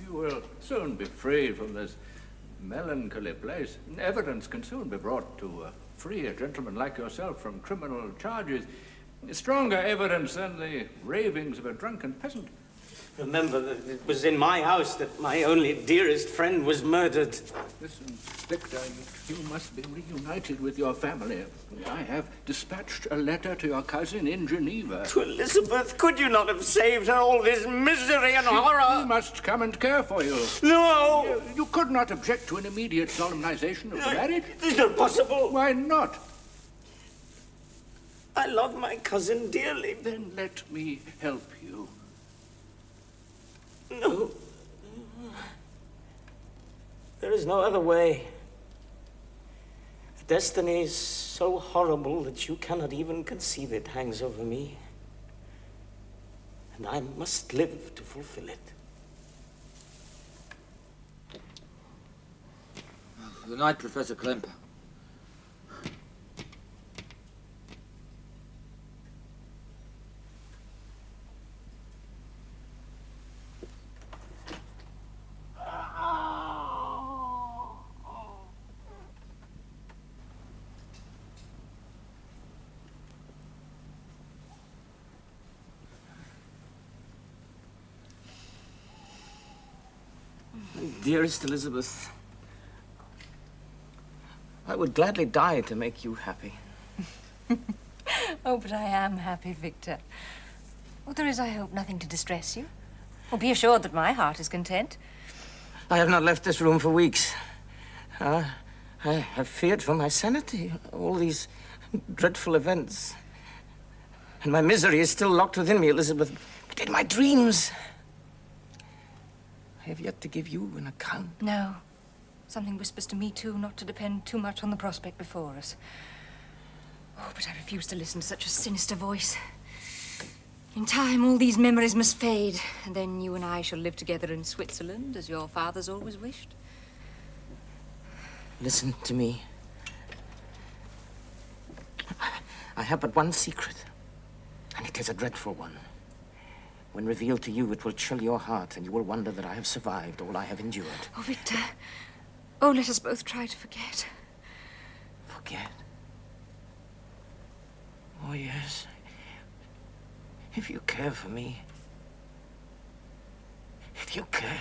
You will soon be free from this melancholy place. Evidence can soon be brought to free a gentleman like yourself from criminal charges. Stronger evidence than the ravings of a drunken peasant. Remember that it was in my house that my only dearest friend was murdered. Listen, Victor, you must be reunited with your family. I have dispatched a letter to your cousin in Geneva. To Elizabeth, could you not have saved her all this misery and horror? She must come and care for you. No! You could not object to an immediate solemnization of the marriage? It's not possible. Why not? I love my cousin dearly. Then let me help you. No. There is no other way. Destiny is so horrible that you cannot even conceive it hangs over me. And I must live to fulfill it. Good night, Professor Klemper. Dearest Elizabeth, I would gladly die to make you happy. Oh, but I am happy, Victor. Well, there is, I hope, nothing to distress you. Well, be assured that my heart is content. I have not left this room for weeks. I have feared for my sanity, all these dreadful events. And my misery is still locked within me, Elizabeth. But in my dreams, I have yet to give you an account. No. Something whispers to me, too, not to depend too much on the prospect before us. Oh, but I refuse to listen to such a sinister voice. In time, all these memories must fade, and then you and I shall live together in Switzerland, as your fathers always wished. Listen to me. I have but one secret, and it is a dreadful one. When revealed to you, it will chill your heart, and you will wonder that I have survived all I have endured. Oh, Victor. Oh, let us both try to forget. Forget? Oh, yes. If you care for me. If you care.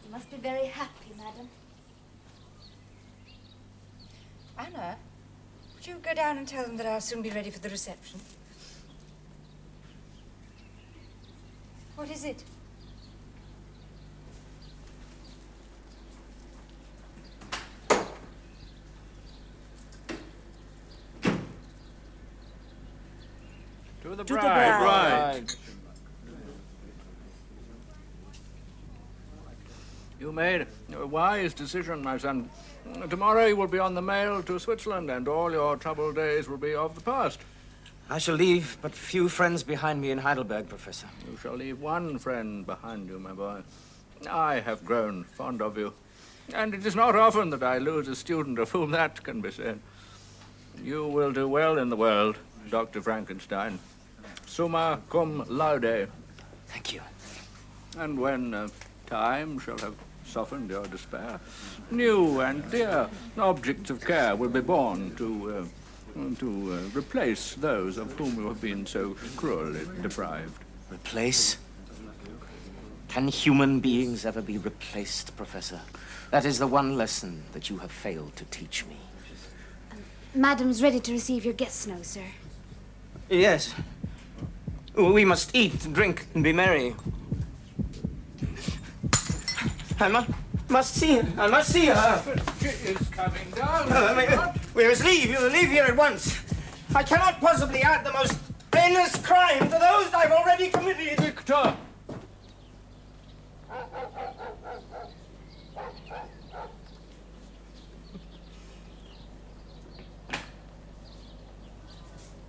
You must be very happy, madam. Anna, would you go down and tell them that I'll soon be ready for the reception? What is it? To the To the bride. bride. You made a wise decision, my son. Tomorrow you will be on the mail to Switzerland, and all your troubled days will be of the past. I shall leave but few friends behind me in Heidelberg, Professor. You shall leave one friend behind you, my boy. I have grown fond of you, and it is not often that I lose a student of whom that can be said. You will do well in the world, Dr. Frankenstein. Summa cum laude. Thank you. And when time shall have softened your despair, new and dear objects of care will be born to replace those of whom you have been so cruelly deprived. Replace? Can human beings ever be replaced, Professor? That is the one lesson that you have failed to teach me. Madam's ready to receive your guests now, sir. Yes. We must eat, drink, and be merry. I must see her. I must see her. She is coming down. We must leave. You leave here at once. I cannot possibly add the most heinous crime to those I've already committed. Victor!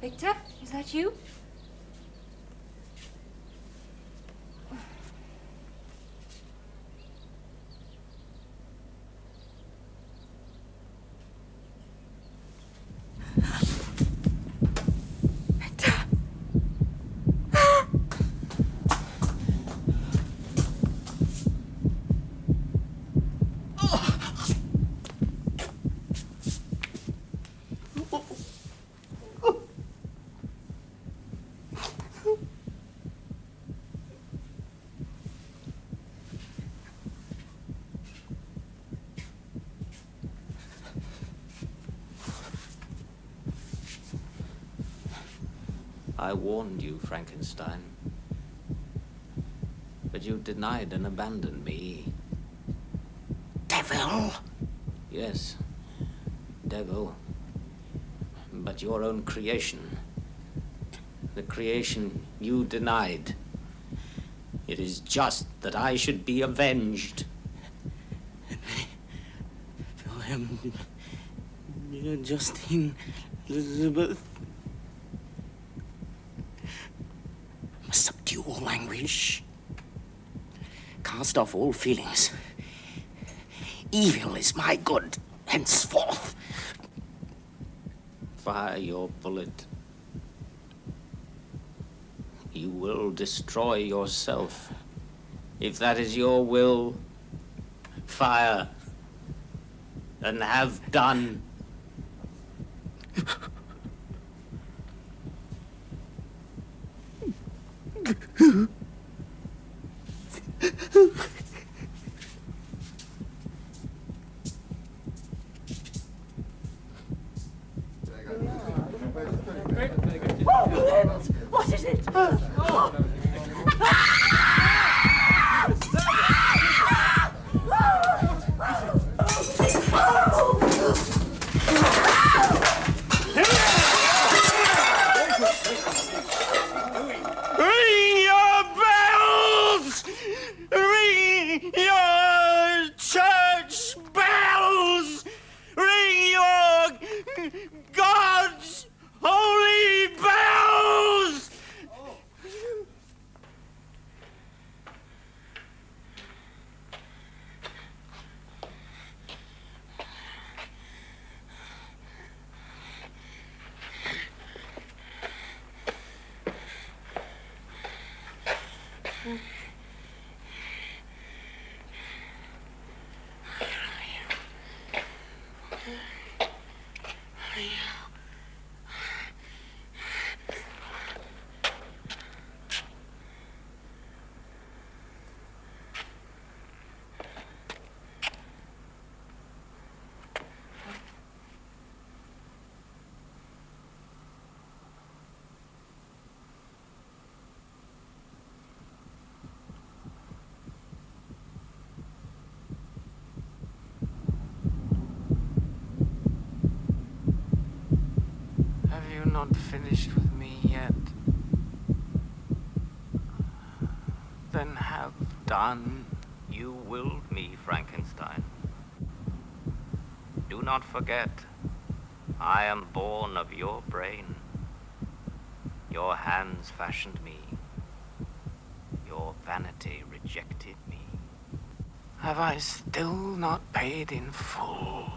Victor, is that you? I warned you, Frankenstein. But you denied and abandoned me. Devil! Yes, devil. But your own creation. The creation you denied. It is just that I should be avenged. I am Justine, Elizabeth. Must subdue all language. Cast off all feelings. Evil is my good henceforth. Fire your bullet. You will destroy yourself. If that is your will, fire. And have done. What is it? Ring your bells! Ring your church bells! Ring your God's holy bells! Have you not finished with me yet? Then have done. You willed me, Frankenstein. Do not forget, I am born of your brain. Your hands fashioned me. Your vanity rejected me. Have I still not paid in full?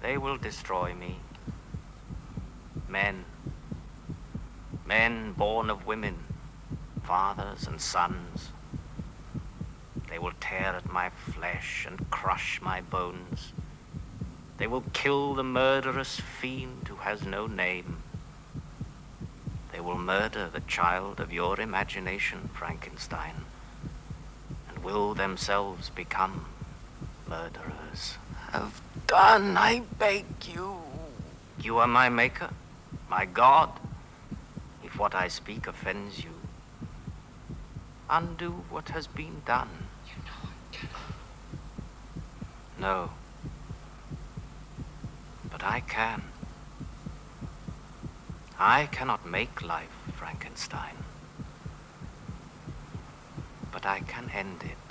They will destroy me. Men born of women, fathers and sons. They will tear at my flesh and crush my bones. They will kill the murderous fiend who has no name. They will murder the child of your imagination, Frankenstein, and will themselves become murderers. Have done, I beg you. You are my maker, my God. If what I speak offends you, undo what has been done. You know I cannot. No. But I can. I cannot make life, Frankenstein. But I can end it.